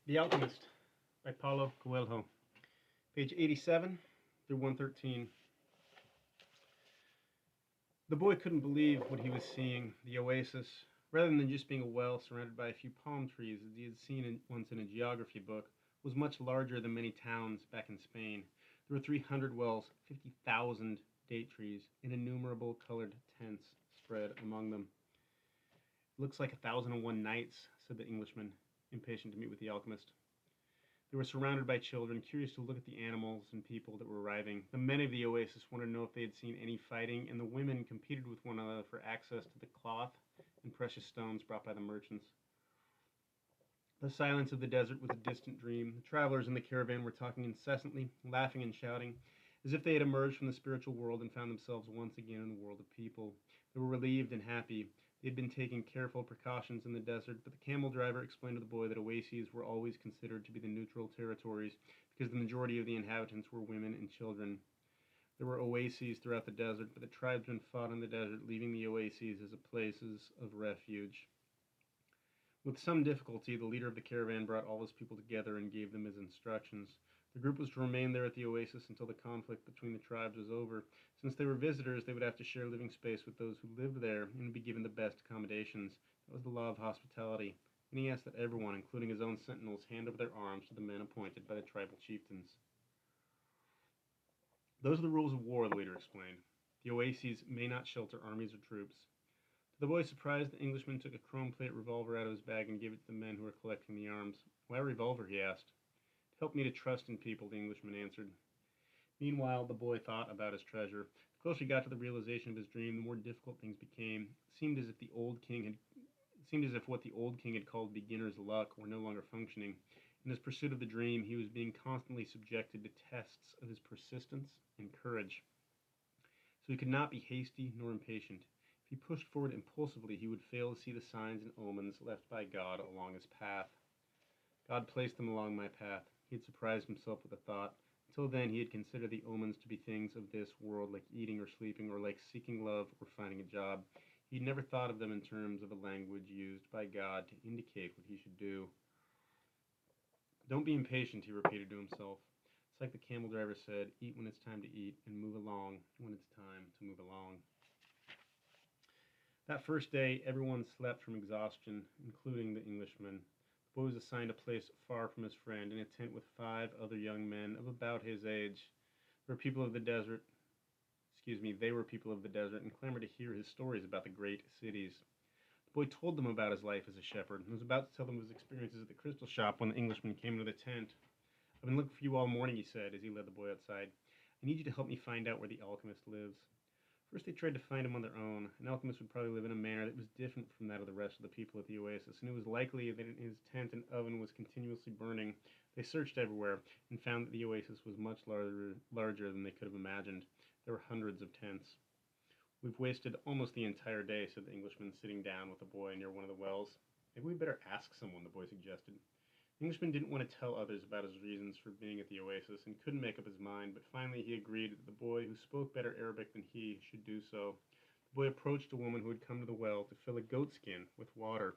The Alchemist by Paulo Coelho. Page 87 through 113. The boy couldn't believe what he was seeing. The oasis, rather than just being a well surrounded by a few palm trees as he had seen once in a geography book, was much larger than many towns back in Spain. There were 300 wells, 50,000 date trees, and innumerable colored tents spread among them. It looks like 1,001 nights, said the Englishman, impatient to meet with the alchemist. They were surrounded by children, curious to look at the animals and people that were arriving. The men of the oasis wanted to know if they had seen any fighting, and the women competed with one another for access to the cloth and precious stones brought by the merchants. The silence of the desert was a distant dream. The travelers in the caravan were talking incessantly, laughing and shouting, as if they had emerged from the spiritual world and found themselves once again in the world of people. They were relieved and happy. They had been taking careful precautions in the desert, but the camel driver explained to the boy that oases were always considered to be the neutral territories because the majority of the inhabitants were women and children. There were oases throughout the desert, but the tribesmen fought in the desert, leaving the oases as places of refuge. With some difficulty, the leader of the caravan brought all his people together and gave them his instructions. The group was to remain there at the oasis until the conflict between the tribes was over. Since they were visitors, they would have to share living space with those who lived there and be given the best accommodations. That was the law of hospitality. And he asked that everyone, including his own sentinels, hand over their arms to the men appointed by the tribal chieftains. Those are the rules of war, the leader explained. The oases may not shelter armies or troops. To the boy's surprise, the Englishman took a chrome plate revolver out of his bag and gave it to the men who were collecting the arms. Why a revolver? He asked. To help me to trust in people, the Englishman answered. Meanwhile, the boy thought about his treasure. The closer he got to the realization of his dream, the more difficult things became. It seemed as if what the old king had called beginner's luck were no longer functioning. In his pursuit of the dream, he was being constantly subjected to tests of his persistence and courage. So he could not be hasty nor impatient. If he pushed forward impulsively, he would fail to see the signs and omens left by God along his path. God placed them along my path. He had surprised himself with the thought. Until then, he had considered the omens to be things of this world, like eating or sleeping, or like seeking love or finding a job. He had never thought of them in terms of a language used by God to indicate what he should do. Don't be impatient, he repeated to himself. It's like the camel driver said, eat when it's time to eat, and move along when it's time to move along. That first day, everyone slept from exhaustion, including the Englishman. The boy was assigned a place far from his friend, in a tent with 5 other young men of about his age. They were people of the desert, they were people of the desert, and clamored to hear his stories about the great cities. The boy told them about his life as a shepherd, and was about to tell them of his experiences at the crystal shop when the Englishman came into the tent. I've been looking for you all morning, he said, as he led the boy outside. I need you to help me find out where the alchemist lives. First, they tried to find him on their own. An alchemist would probably live in a manner that was different from that of the rest of the people at the oasis, and it was likely that his tent and oven was continuously burning. They searched everywhere and found that the oasis was much larger than they could have imagined. There were hundreds of tents. We've wasted almost the entire day, said the Englishman, sitting down with the boy near one of the wells. Maybe we better ask someone, the boy suggested. The Englishman didn't want to tell others about his reasons for being at the oasis and couldn't make up his mind, but finally he agreed that the boy, who spoke better Arabic than he, should do so. The boy approached a woman who had come to the well to fill a goat skin with water.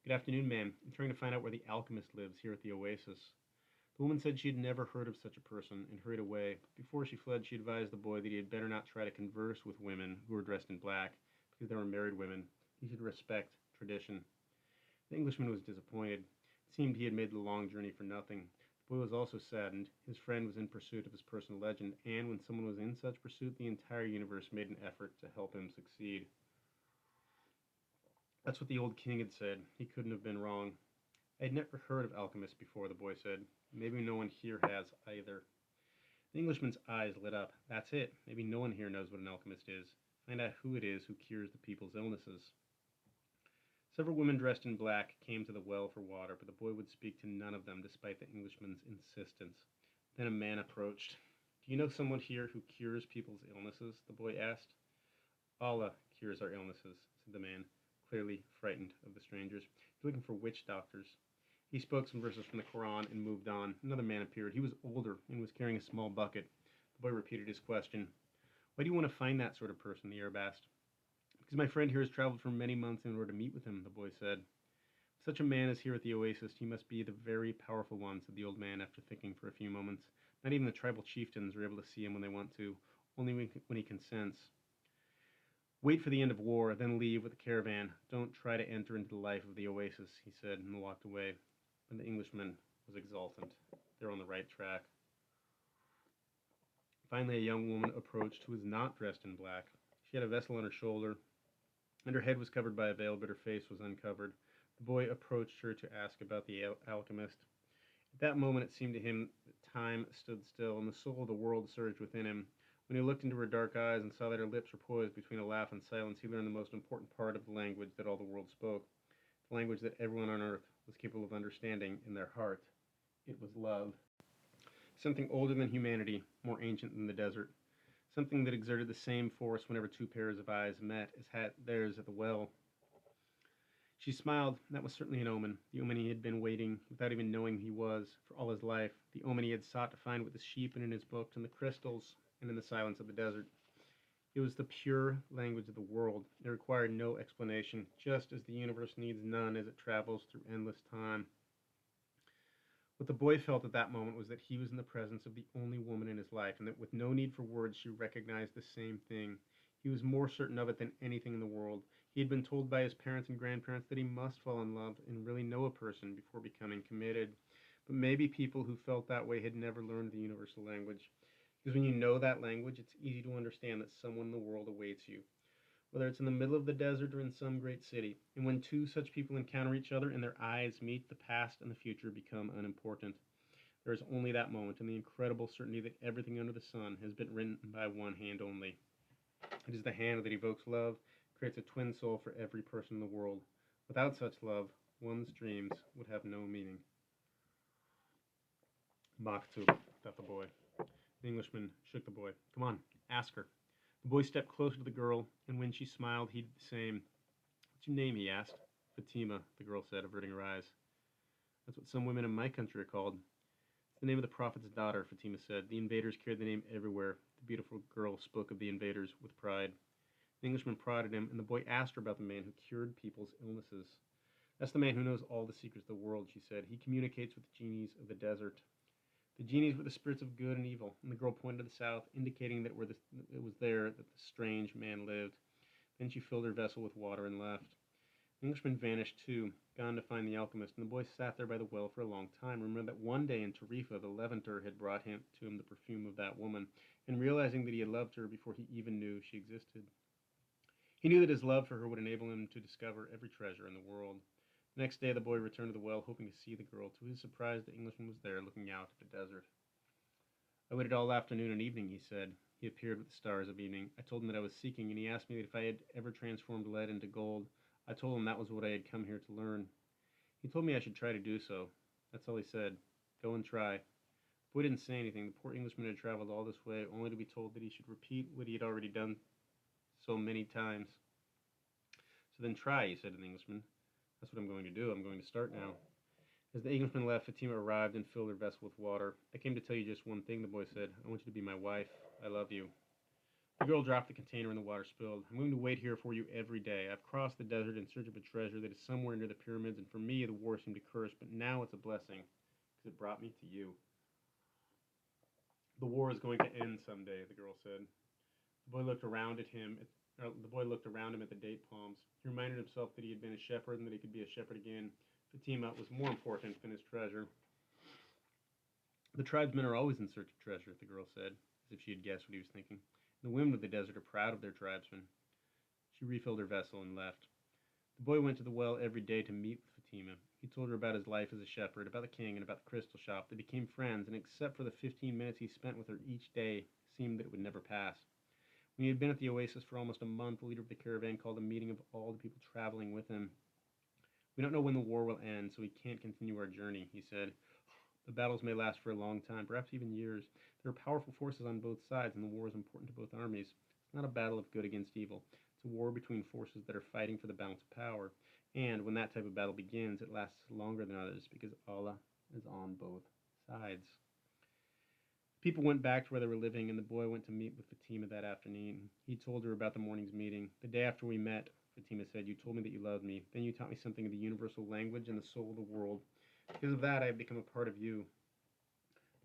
Good afternoon, ma'am. I'm trying to find out where the alchemist lives here at the oasis. The woman said she had never heard of such a person and hurried away, but before she fled she advised the boy that he had better not try to converse with women who were dressed in black, because they were married women. He should respect tradition. The Englishman was disappointed. It seemed he had made the long journey for nothing. The boy was also saddened. His friend was in pursuit of his personal legend, and when someone was in such pursuit, the entire universe made an effort to help him succeed. That's what the old king had said. He couldn't have been wrong. I had never heard of alchemists before, the boy said. Maybe no one here has either. The Englishman's eyes lit up. That's it. Maybe no one here knows what an alchemist is. Find out who it is who cures the people's illnesses. Several women dressed in black came to the well for water, but the boy would speak to none of them despite the Englishman's insistence. Then a man approached. Do you know someone here who cures people's illnesses? The boy asked. Allah cures our illnesses, said the man, clearly frightened of the strangers. You're looking for witch doctors. He spoke some verses from the Koran and moved on. Another man appeared. He was older and was carrying a small bucket. The boy repeated his question. Why do you want to find that sort of person? The Arab asked. Because my friend here has traveled for many months in order to meet with him, the boy said. What's Such a man is here at the oasis. He must be the very powerful one, said the old man after thinking for a few moments. Not even the tribal chieftains are able to see him when they want to, only when he consents. Wait for the end of war, then leave with the caravan. Don't try to enter into the life of the oasis, he said, and walked away. But the Englishman was exultant. They're on the right track. Finally, a young woman approached who was not dressed in black. She had a vessel on her shoulder, and her head was covered by a veil, but her face was uncovered. The boy approached her to ask about the alchemist. At that moment, it seemed to him that time stood still, and the soul of the world surged within him. When he looked into her dark eyes and saw that her lips were poised between a laugh and silence, he learned the most important part of the language that all the world spoke, the language that everyone on earth was capable of understanding in their heart. It was love. Something older than humanity, more ancient than the desert. Something that exerted the same force whenever two pairs of eyes met as had theirs at the well. She smiled. That was certainly an omen. The omen he had been waiting, without even knowing he was, for all his life. The omen he had sought to find with his sheep and in his books and the crystals and in the silence of the desert. It was the pure language of the world. It required no explanation, just as the universe needs none as it travels through endless time. What the boy felt at that moment was that he was in the presence of the only woman in his life, and that with no need for words she recognized the same thing. He was more certain of it than anything in the world. He had been told by his parents and grandparents that he must fall in love and really know a person before becoming committed. But maybe people who felt that way had never learned the universal language. Because when you know that language, it's easy to understand that someone in the world awaits you, whether it's in the middle of the desert or in some great city. And when two such people encounter each other and their eyes meet, the past and the future become unimportant. There is only that moment and the incredible certainty that everything under the sun has been written by one hand only. It is the hand that evokes love, creates a twin soul for every person in the world. Without such love, one's dreams would have no meaning. Maktub, thought the boy. The Englishman shook the boy. Come on, ask her. The boy stepped closer to the girl, and when she smiled, he did the same. What's your name? He asked. Fatima, the girl said, averting her eyes. That's what some women in my country are called. It's the name of the prophet's daughter, Fatima said. The invaders carried the name everywhere. The beautiful girl spoke of the invaders with pride. The Englishman prodded him, and the boy asked her about the man who cured people's illnesses. That's the man who knows all the secrets of the world, she said. He communicates with the genies of the desert. The genies were the spirits of good and evil, and the girl pointed to the south, indicating that it was there that the strange man lived. Then she filled her vessel with water and left. The Englishman vanished too, gone to find the alchemist, and the boy sat there by the well for a long time, remembering that one day in Tarifa the Levanter had brought to him the perfume of that woman, and realizing that he had loved her before he even knew she existed. He knew that his love for her would enable him to discover every treasure in the world. The next day the boy returned to the well, hoping to see the girl. To his surprise, the Englishman was there, looking out at the desert. I waited all afternoon and evening, he said. He appeared with the stars of evening. I told him that I was seeking, and he asked me if I had ever transformed lead into gold. I told him that was what I had come here to learn. He told me I should try to do so. That's all he said. Go and try. The boy didn't say anything. The poor Englishman had traveled all this way, only to be told that he should repeat what he had already done so many times. So then try, he said to the Englishman. That's what I'm going to do. I'm going to start now. As the Englishman left, Fatima arrived and filled her vessel with water. I came to tell you just one thing, the boy said. I want you to be my wife. I love you. The girl dropped the container and the water spilled. I'm going to wait here for you every day. I've crossed the desert in search of a treasure that is somewhere near the pyramids, and for me the war seemed a curse, but now it's a blessing, because it brought me to you. The war is going to end someday, the girl said. The boy looked around at him. The boy looked around him at the date palms. He reminded himself that he had been a shepherd and that he could be a shepherd again. Fatima was more important than his treasure. The tribesmen are always in search of treasure, the girl said, as if she had guessed what he was thinking. The women of the desert are proud of their tribesmen. She refilled her vessel and left. The boy went to the well every day to meet with Fatima. He told her about his life as a shepherd, about the king, and about the crystal shop. They became friends, and except for the 15 minutes he spent with her each day, it seemed that it would never pass. When he had been at the oasis for almost a month, the leader of the caravan called a meeting of all the people traveling with him. We don't know when the war will end, so we can't continue our journey, he said. The battles may last for a long time, perhaps even years. There are powerful forces on both sides, and the war is important to both armies. It's not a battle of good against evil. It's a war between forces that are fighting for the balance of power. And when that type of battle begins, it lasts longer than others, because Allah is on both sides. People went back to where they were living, and the boy went to meet with Fatima that afternoon. He told her about the morning's meeting. The day after we met, Fatima said. You told me that you loved me. Then you taught me something of the universal language and the soul of the world. Because of that, I have become a part of you.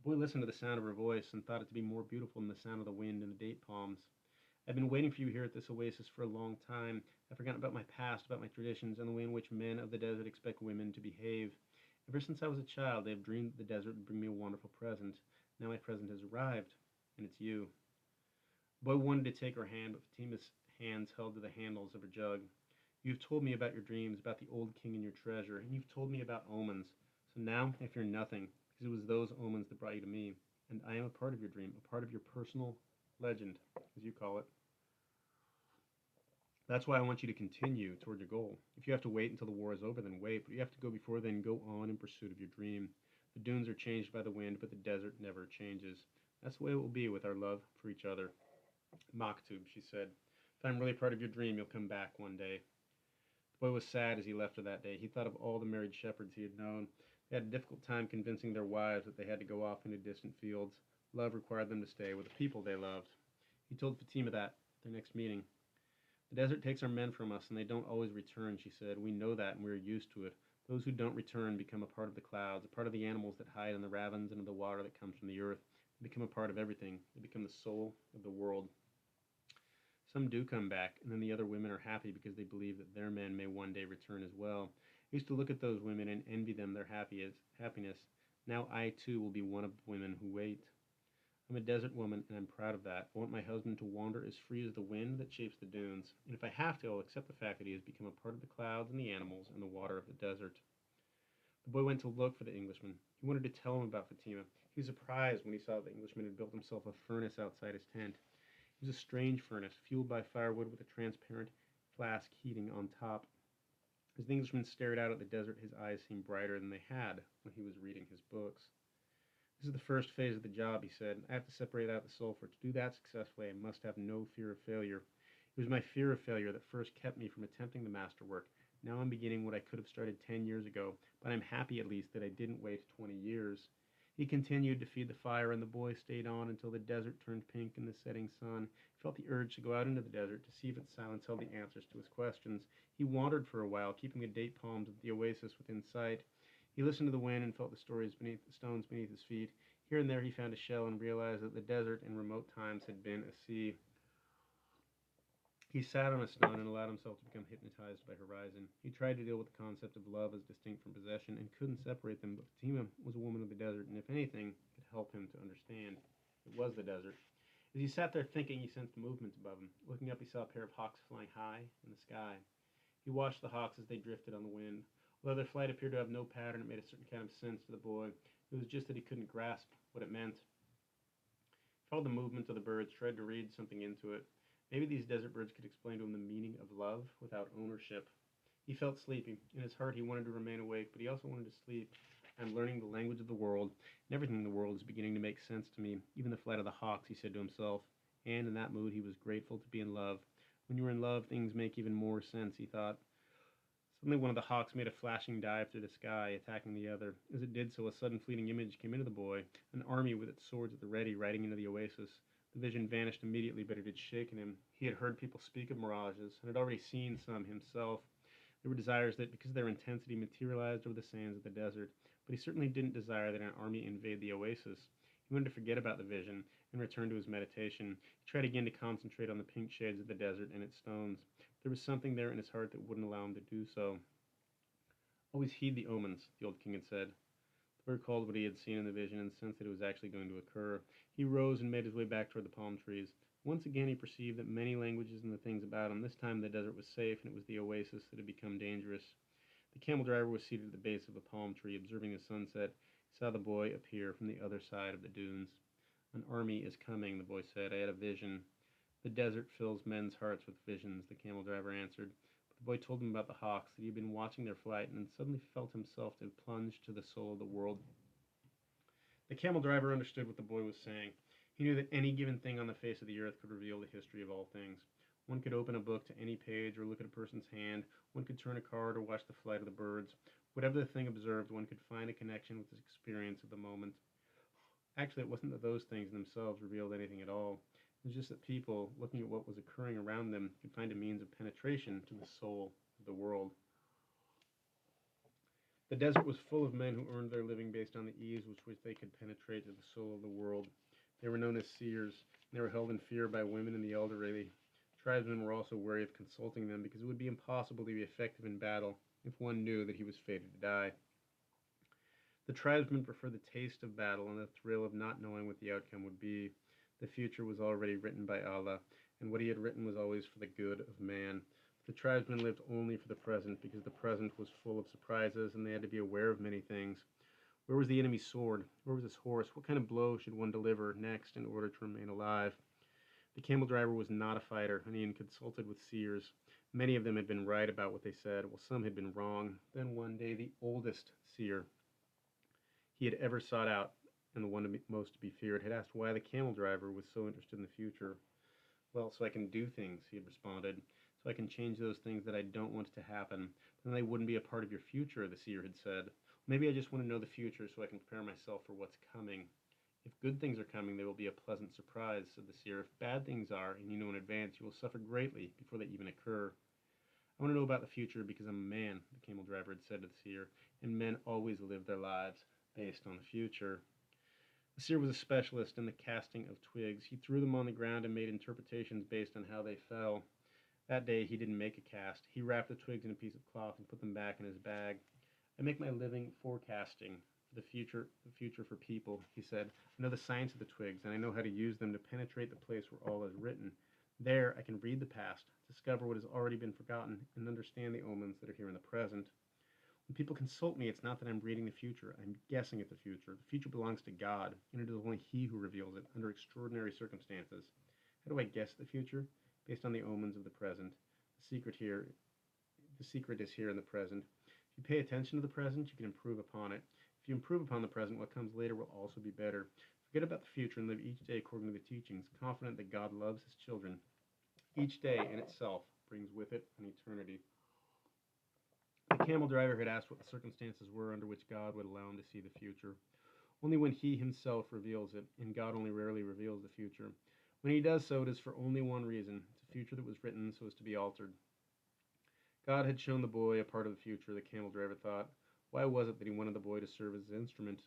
The boy listened to the sound of her voice and thought it to be more beautiful than the sound of the wind in the date palms. I've been waiting for you here at this oasis for a long time. I've forgotten about my past, about my traditions, and the way in which men of the desert expect women to behave. Ever since I was a child, I have dreamed that the desert would bring me a wonderful present. Now my present has arrived, and it's you. The boy wanted to take her hand, but Fatima's hands held to the handles of her jug. You've told me about your dreams, about the old king and your treasure, and you've told me about omens. So now I fear nothing, because it was those omens that brought you to me. And I am a part of your dream, a part of your personal legend, as you call it. That's why I want you to continue toward your goal. If you have to wait until the war is over, then wait. But you have to go before then. Go on in pursuit of your dream. The dunes are changed by the wind, but the desert never changes. That's the way it will be with our love for each other. Maktub, she said. If I'm really part of your dream, you'll come back one day. The boy was sad as he left her that day. He thought of all the married shepherds he had known. They had a difficult time convincing their wives that they had to go off into distant fields. Love required them to stay with the people they loved. He told Fatima that at their next meeting. The desert takes our men from us, and they don't always return, she said. We know that, and we are used to it. Those who don't return become a part of the clouds, a part of the animals that hide in the ravines and of the water that comes from the earth. They become a part of everything. They become the soul of the world. Some do come back, and then the other women are happy because they believe that their men may one day return as well. I used to look at those women and envy them their happiness. Now I too will be one of the women who wait. I'm a desert woman, and I'm proud of that. I want my husband to wander as free as the wind that shapes the dunes, and if I have to, I'll accept the fact that he has become a part of the clouds and the animals and the water of the desert. The boy went to look for the Englishman. He wanted to tell him about Fatima. He was surprised when he saw the Englishman had built himself a furnace outside his tent. It was a strange furnace, fueled by firewood with a transparent flask heating on top. As the Englishman stared out at the desert, his eyes seemed brighter than they had when he was reading his books. This is the first phase of the job, he said. I have to separate out the sulfur. To do that successfully, I must have no fear of failure. It was my fear of failure that first kept me from attempting the masterwork. Now I'm beginning what I could have started 10 years ago, but I'm happy at least that I didn't wait 20 years. He continued to feed the fire, and the boy stayed on until the desert turned pink in the setting sun. He felt the urge to go out into the desert to see if its silence held the answers to his questions. He wandered for a while, keeping the date palms of the oasis within sight. He listened to the wind and felt the stones beneath his feet. Here and there he found a shell and realized that the desert in remote times had been a sea. He sat on a stone and allowed himself to become hypnotized by horizon. He tried to deal with the concept of love as distinct from possession and couldn't separate them, but Fatima was a woman of the desert, and if anything could help him to understand, it was the desert. As he sat there thinking, he sensed movement above him. Looking up, he saw a pair of hawks flying high in the sky. He watched the hawks as they drifted on the wind. Although their flight appeared to have no pattern, it made a certain kind of sense to the boy. It was just that he couldn't grasp what it meant. He followed the movement of the birds, tried to read something into it. Maybe these desert birds could explain to him the meaning of love without ownership. He felt sleepy. In his heart, he wanted to remain awake, but he also wanted to sleep. I'm learning the language of the world, and everything in the world is beginning to make sense to me, even the flight of the hawks, he said to himself. And in that mood, he was grateful to be in love. When you are in love, things make even more sense, he thought. Suddenly, one of the hawks made a flashing dive through the sky, attacking the other. As it did so, a sudden fleeting image came into the boy, an army with its swords at the ready, riding into the oasis. The vision vanished immediately, but it had shaken him. He had heard people speak of mirages, and had already seen some himself. There were desires that, because of their intensity, materialized over the sands of the desert, but he certainly didn't desire that an army invade the oasis. He wanted to forget about the vision and return to his meditation. He tried again to concentrate on the pink shades of the desert and its stones. There was something there in his heart that wouldn't allow him to do so. Always heed the omens, the old king had said. The boy recalled what he had seen in the vision and sensed that it was actually going to occur. He rose and made his way back toward the palm trees. Once again he perceived that many languages and the things about him. This time the desert was safe, and it was the oasis that had become dangerous. The camel driver was seated at the base of a palm tree, observing the sunset. He saw the boy appear from the other side of the dunes. An army is coming, the boy said. I had a vision. The desert fills men's hearts with visions, the camel driver answered. But the boy told him about the hawks, that he had been watching their flight, and then suddenly felt himself to plunge to the soul of the world. The camel driver understood what the boy was saying. He knew that any given thing on the face of the earth could reveal the history of all things. One could open a book to any page or look at a person's hand. One could turn a card or watch the flight of the birds. Whatever the thing observed, one could find a connection with his experience of the moment. Actually, it wasn't that those things themselves revealed anything at all. It was just that people, looking at what was occurring around them, could find a means of penetration to the soul of the world. The desert was full of men who earned their living based on the ease with which they could penetrate to the soul of the world. They were known as seers, and they were held in fear by women and the elderly. Tribesmen were also wary of consulting them because it would be impossible to be effective in battle if one knew that he was fated to die. The tribesmen preferred the taste of battle and the thrill of not knowing what the outcome would be. The future was already written by Allah, and what he had written was always for the good of man. The tribesmen lived only for the present because the present was full of surprises and they had to be aware of many things. Where was the enemy's sword? Where was his horse? What kind of blow should one deliver next in order to remain alive? The camel driver was not a fighter, and he had consulted with seers. Many of them had been right about what they said, while some had been wrong. Then one day, the oldest seer he had ever sought out, and the one most to be feared, had asked why the camel driver was so interested in the future. Well, so I can do things, he had responded. So I can change those things that I don't want to happen. Then they wouldn't be a part of your future, the seer had said. Maybe I just want to know the future so I can prepare myself for what's coming. If good things are coming, they will be a pleasant surprise, said the seer. If bad things are, and you know in advance, you will suffer greatly before they even occur. I want to know about the future because I'm a man, the camel driver had said to the seer, and men always live their lives based on the future. The seer was a specialist in the casting of twigs. He threw them on the ground and made interpretations based on how they fell. That day he didn't make a cast. He wrapped the twigs in a piece of cloth and put them back in his bag. I make my living forecasting the future for people, he said. I know the science of the twigs, and I know how to use them to penetrate the place where all is written. There I can read the past, discover what has already been forgotten, and understand the omens that are here in the present. When people consult me, it's not that I'm reading the future. I'm guessing at the future. The future belongs to God, and it is only He who reveals it under extraordinary circumstances. How do I guess the future? Based on the omens of the present. The secret is here in the present. If you pay attention to the present, you can improve upon it. If you improve upon the present, what comes later will also be better. Forget about the future and live each day according to the teachings, confident that God loves His children. Each day in itself brings with it an eternity. The camel driver had asked what the circumstances were under which God would allow him to see the future. Only when he himself reveals it, and God only rarely reveals the future. When he does so, it is for only one reason. It's a future that was written so as to be altered. God had shown the boy a part of the future, the camel driver thought. Why was it that he wanted the boy to serve as his instrument?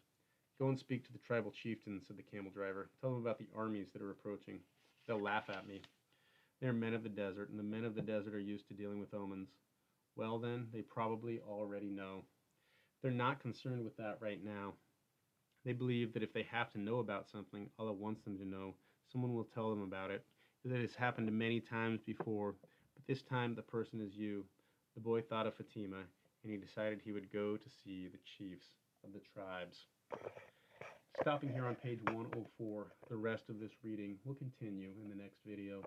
Go and speak to the tribal chieftains, said the camel driver. Tell them about the armies that are approaching. They'll laugh at me. They are men of the desert, and the men of the desert are used to dealing with omens. Well, then, they probably already know. They're not concerned with that right now. They believe that if they have to know about something Allah wants them to know, someone will tell them about it. That it has happened many times before, but this time the person is you. The boy thought of Fatima, and he decided he would go to see the chiefs of the tribes. Stopping here on page 104, the rest of this reading will continue in the next video.